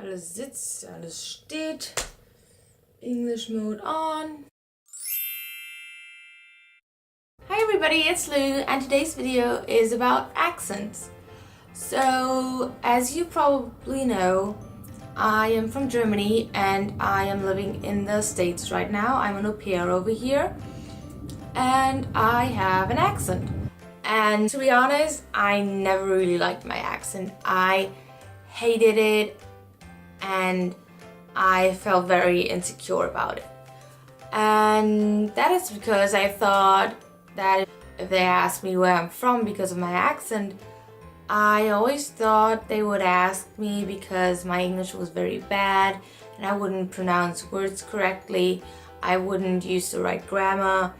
Alles sitzt, alles steht. English mode on. Hi everybody, it's Lou, and today's video is about accents. So, as you probably know, I am from Germany and I am living in the States right now. I'm an au pair over here and I have an accent. And to be honest, I never really liked my accent. I hated it and I felt very insecure about it. And that is because I thought that if they asked me where I'm from because of my accent, I always thought they would ask me because my English was very bad and I wouldn't pronounce words correctly, I wouldn't use the right grammar,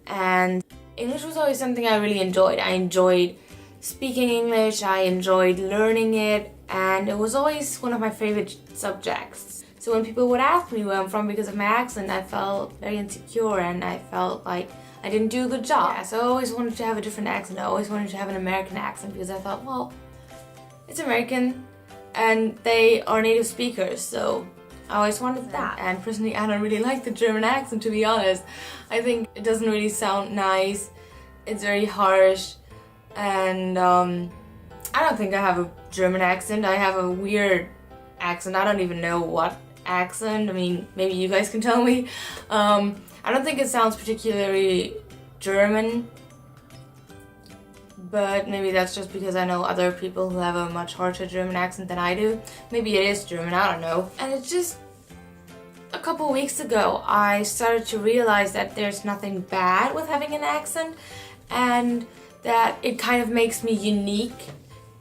and English was always something I really enjoyed. I enjoyed speaking English, I enjoyed learning it, and it was always one of my favorite subjects. So when people would ask me where I'm from because of my accent, I felt very insecure and I felt like I didn't do a good job. Yeah, so I always wanted to have a different accent. I always wanted to have an American accent because I thought, well, it's American and they are native speakers, so I always wanted that. And personally, I don't really like the German accent, to be honest. I think it doesn't really sound nice. It's very harsh, and I don't think I have a German accent. I have a weird accent. I don't even know what accent. I mean, maybe you guys can tell me. I don't think it sounds particularly German, but maybe that's just because I know other people who have a much harsher German accent than I do. Maybe it is German, I don't know. And it's just a couple weeks ago I started to realize that there's nothing bad with having an accent and that it kind of makes me unique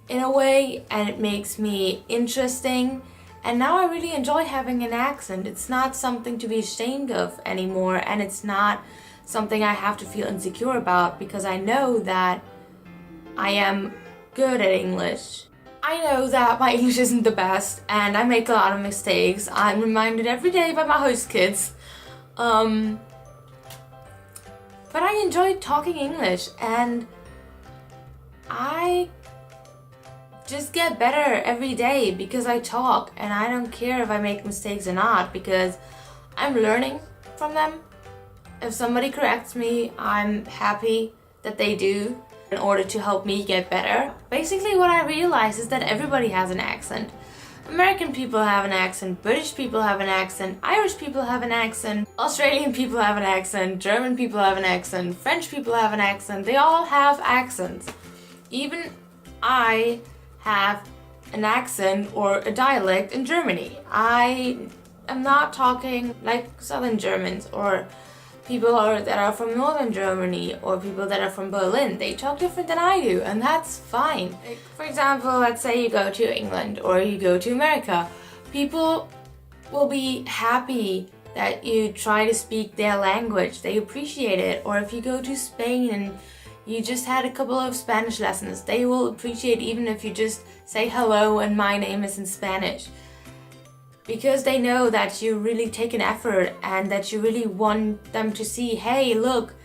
in a way and it makes me interesting. And now I really enjoy having an accent. It's not something to be ashamed of anymore, and it's not something I have to feel insecure about because I know that I am good at English. I know that my English isn't the best and I make a lot of mistakes. I'm reminded every day by my host kids. But I enjoy talking English and I just get better every day because I talk, and I don't care if I make mistakes or not because I'm learning from them. If somebody corrects me, I'm happy that they do in order to help me get better. Basically what I realize is that everybody has an accent. American people have an accent, British people have an accent, Irish people have an accent, Australian people have an accent, German people have an accent, French people have an accent. They all have accents. Even I have an accent or a dialect in Germany. I am not talking like Southern Germans or people that are from Northern Germany or people that are from Berlin. They talk different than I do, and that's fine. Like, for example, let's say you go to England or you go to America. People will be happy that you try to speak their language. They appreciate it. Or if you go to Spain and you just had a couple of Spanish lessons, they will appreciate even if you just say hello and my name is in Spanish. Because they know that you really take an effort and that you really want them to see, hey, look,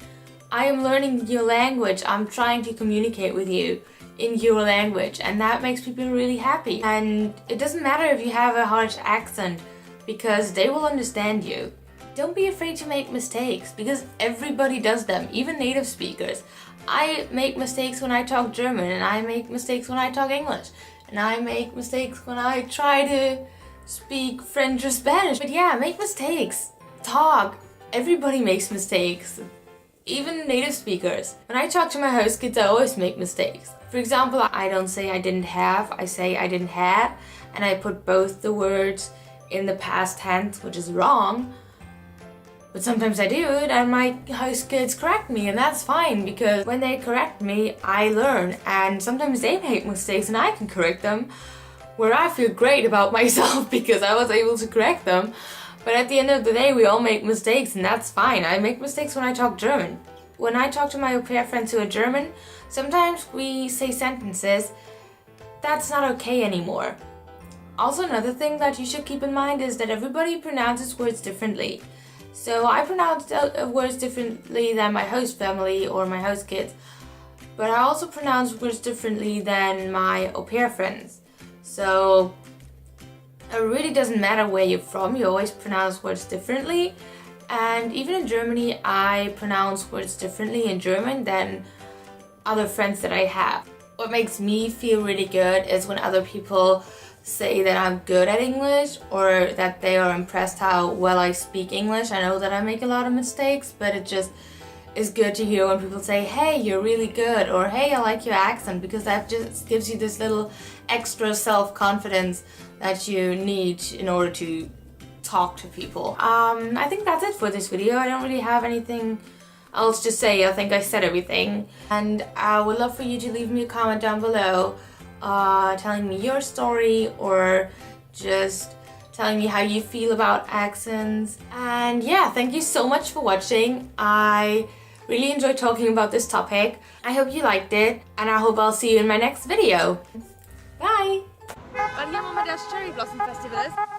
I am learning your language. I'm trying to communicate with you in your language, and that makes people really happy. And it doesn't matter if you have a harsh accent because they will understand you. Don't be afraid to make mistakes because everybody does them, even native speakers. I make mistakes when I talk German, and I make mistakes when I talk English, and I make mistakes when I try to speak French or Spanish. But yeah, make mistakes. Talk. Everybody makes mistakes. Even native speakers. When I talk to my host kids, I always make mistakes. For example, I don't say I didn't have, I say I didn't have, and I put both the words in the past tense, which is wrong. But sometimes I do it and my host kids correct me, and that's fine because when they correct me, I learn, and sometimes they make mistakes and I can correct them, where I feel great about myself because I was able to correct them. But at the end of the day, we all make mistakes, and that's fine. I make mistakes when I talk German. When I talk to my au pair friends who are German, sometimes we say sentences that's not okay anymore. Also, another thing that you should keep in mind is that everybody pronounces words differently. So I pronounce words differently than my host family or my host kids, but I also pronounce words differently than my au pair friends. So a doesn't matter where you're from, you always pronounce words differently. And even in Germany, I pronounce words differently in German than other friends that I have. What makes me feel really good is when other people say that I'm good at English or that they are impressed how well I speak English. I know that I make a lot of mistakes, but it just is good to hear when people say, hey, you're really good, or hey, I like your accent, because that just gives you this little extra self-confidence that you need in order to talk to people. I think that's it for this video. I don't really have anything else to say. I think I said everything. And I would love for you to leave me a comment down below telling me your story or just telling me how you feel about accents. And yeah, thank you so much for watching. I really enjoyed talking about this topic. I hope you liked it, and I hope I'll see you in my next video. Bye! Weil hier mal das Cherry Blossom Festival ist.